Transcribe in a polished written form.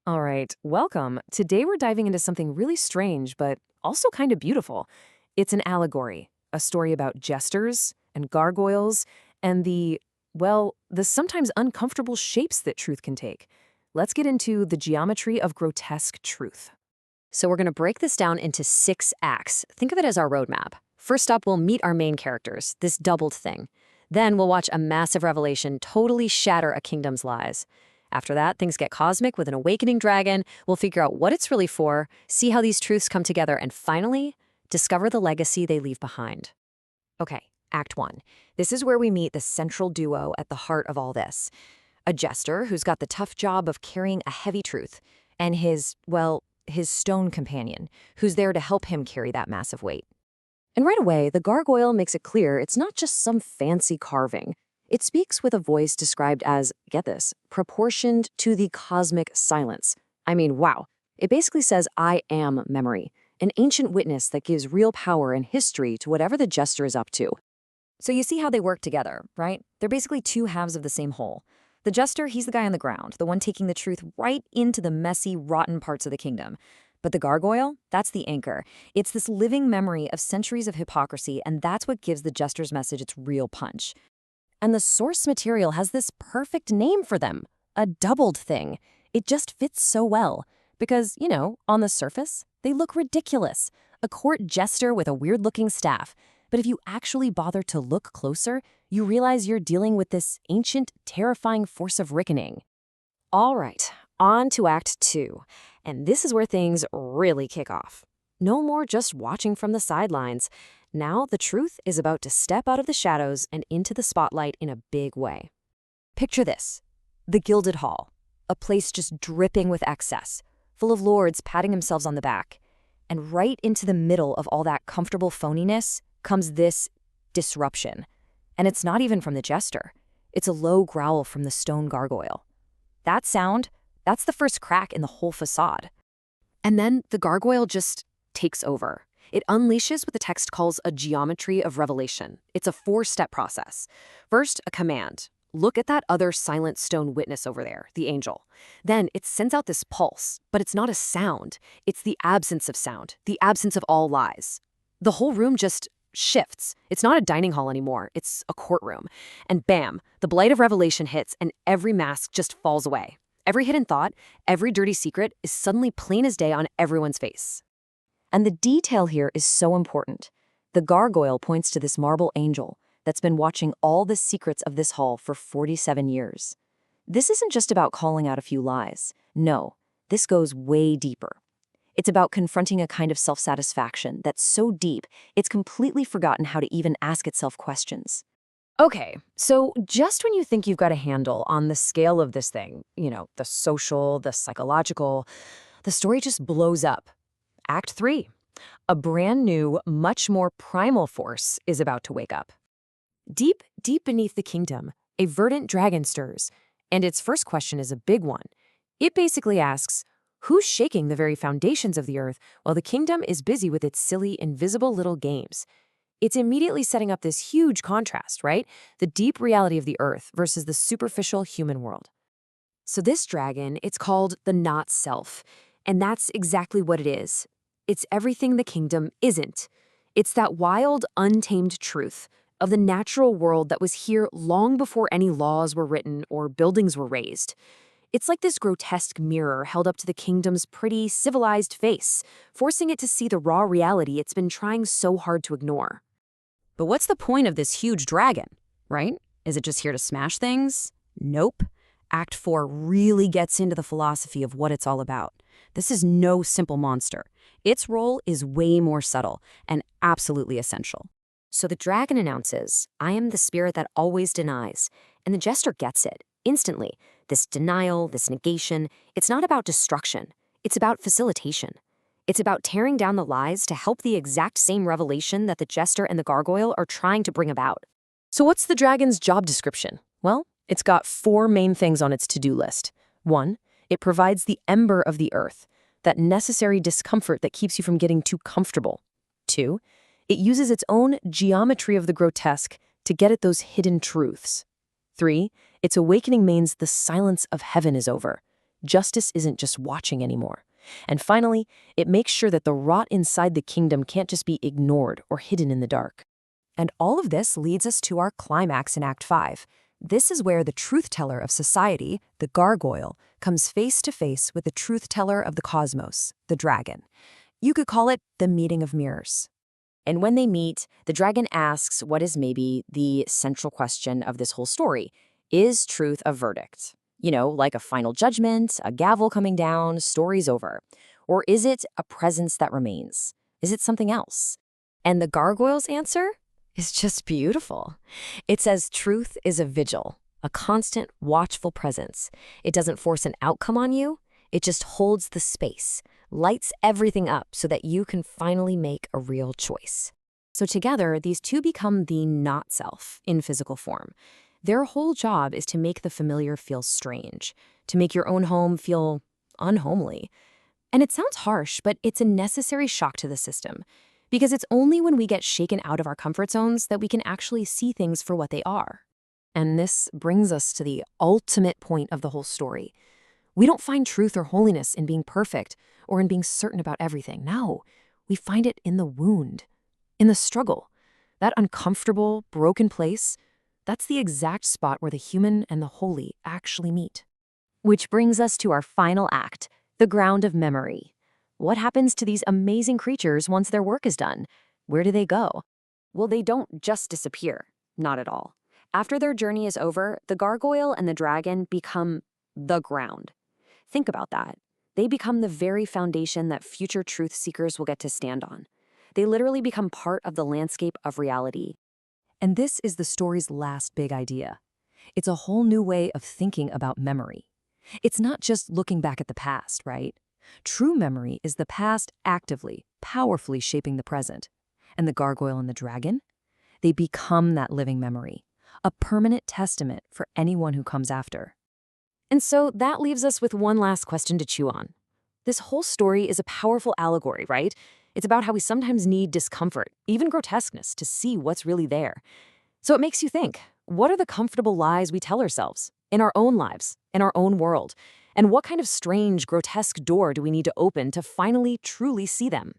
All right, welcome. Today we're diving into something really strange, but also kind of beautiful. It's an allegory, a story about jesters and gargoyles and the sometimes uncomfortable shapes that truth can take. Let's get into the geometry of grotesque truth. So we're going to break this down into 6 acts. Think of it as our roadmap. First up, we'll meet our main characters, this doubled thing. Then we'll watch a massive revelation totally shatter a kingdom's lies. After that, things get cosmic with an awakening dragon. We'll figure out what it's really for, see how these truths come together, and finally, discover the legacy they leave behind. Okay, Act 1. This is where we meet the central duo at the heart of all this. A jester who's got the tough job of carrying a heavy truth, and his stone companion, who's there to help him carry that massive weight. And right away, the gargoyle makes it clear it's not just some fancy carving. It speaks with a voice described as, get this, proportioned to the cosmic silence. I mean, wow. It basically says, I am memory, an ancient witness that gives real power and history to whatever the jester is up to. So you see how they work together, right? They're basically two halves of the same whole. The jester, he's the guy on the ground, the one taking the truth right into the messy, rotten parts of the kingdom. But the gargoyle, that's the anchor. It's this living memory of centuries of hypocrisy, and that's what gives the jester's message its real punch. And the source material has this perfect name for them, a doubled thing. It just fits so well. Because, on the surface, they look ridiculous. A court jester with a weird-looking staff. But if you actually bother to look closer, you realize you're dealing with this ancient, terrifying force of reckoning. All right, on to Act 2. And this is where things really kick off. No more just watching from the sidelines. Now the truth is about to step out of the shadows and into the spotlight in a big way. Picture this, the Gilded Hall, a place just dripping with excess, full of lords patting themselves on the back. And right into the middle of all that comfortable phoniness comes this disruption. And it's not even from the jester. It's a low growl from the stone gargoyle. That sound, that's the first crack in the whole facade. And then the gargoyle just takes over. It unleashes what the text calls a geometry of revelation. It's a 4-step process. First, a command. Look at that other silent stone witness over there, the angel. Then it sends out this pulse, but it's not a sound. It's the absence of sound, the absence of all lies. The whole room just shifts. It's not a dining hall anymore. It's a courtroom. And bam, the blight of revelation hits and every mask just falls away. Every hidden thought, every dirty secret is suddenly plain as day on everyone's face. And the detail here is so important. The gargoyle points to this marble angel that's been watching all the secrets of this hall for 47 years. This isn't just about calling out a few lies. No, this goes way deeper. It's about confronting a kind of self-satisfaction that's so deep, it's completely forgotten how to even ask itself questions. Okay, so just when you think you've got a handle on the scale of this thing, the social, the psychological, the story just blows up. Act 3. A brand new, much more primal force is about to wake up. Deep, deep beneath the kingdom, a verdant dragon stirs, and its first question is a big one. It basically asks, who's shaking the very foundations of the earth while the kingdom is busy with its silly, invisible little games? It's immediately setting up this huge contrast, right? The deep reality of the earth versus the superficial human world. So this dragon, it's called the Not Self, and that's exactly what it is. It's everything the kingdom isn't. It's that wild, untamed truth of the natural world that was here long before any laws were written or buildings were raised. It's like this grotesque mirror held up to the kingdom's pretty, civilized face, forcing it to see the raw reality it's been trying so hard to ignore. But what's the point of this huge dragon, right? Is it just here to smash things? Nope. Act 4 really gets into the philosophy of what it's all about. This is no simple monster. Its role is way more subtle and absolutely essential. So the dragon announces, I am the spirit that always denies, and the jester gets it, instantly. This denial, this negation, it's not about destruction. It's about facilitation. It's about tearing down the lies to help the exact same revelation that the jester and the gargoyle are trying to bring about. So what's the dragon's job description? Well, it's got 4 main things on its to-do list. 1, it provides the ember of the earth, that necessary discomfort that keeps you from getting too comfortable. 2, it uses its own geometry of the grotesque to get at those hidden truths. 3, its awakening means the silence of heaven is over. Justice isn't just watching anymore. And finally, it makes sure that the rot inside the kingdom can't just be ignored or hidden in the dark. And all of this leads us to our climax in Act 5. This is where the truth-teller of society, the gargoyle, comes face to face with the truth-teller of the cosmos, the dragon. You could call it the meeting of mirrors. And when they meet, the dragon asks what is maybe the central question of this whole story. Is truth a verdict? You know, like a final judgment, a gavel coming down, story's over. Or is it a presence that remains? Is it something else? And the gargoyle's answer is just beautiful. It says truth is a vigil, a constant, watchful presence. It doesn't force an outcome on you. It just holds the space, lights everything up so that you can finally make a real choice. So together, these two become the not-self in physical form. Their whole job is to make the familiar feel strange, to make your own home feel unhomely. And it sounds harsh, but it's a necessary shock to the system, because it's only when we get shaken out of our comfort zones that we can actually see things for what they are. And this brings us to the ultimate point of the whole story. We don't find truth or holiness in being perfect or in being certain about everything. No, we find it in the wound, in the struggle. That uncomfortable, broken place, that's the exact spot where the human and the holy actually meet. Which brings us to our final act, the ground of memory. What happens to these amazing creatures once their work is done? Where do they go? Well, they don't just disappear. Not at all. After their journey is over, the gargoyle and the dragon become the ground. Think about that. They become the very foundation that future truth seekers will get to stand on. They literally become part of the landscape of reality. And this is the story's last big idea. It's a whole new way of thinking about memory. It's not just looking back at the past, right? True memory is the past actively, powerfully shaping the present. And the gargoyle and the dragon? They become that living memory, a permanent testament for anyone who comes after. And so that leaves us with one last question to chew on. This whole story is a powerful allegory, right? It's about how we sometimes need discomfort, even grotesqueness, to see what's really there. So it makes you think, what are the comfortable lies we tell ourselves in our own lives, in our own world? And what kind of strange, grotesque door do we need to open to finally, truly see them?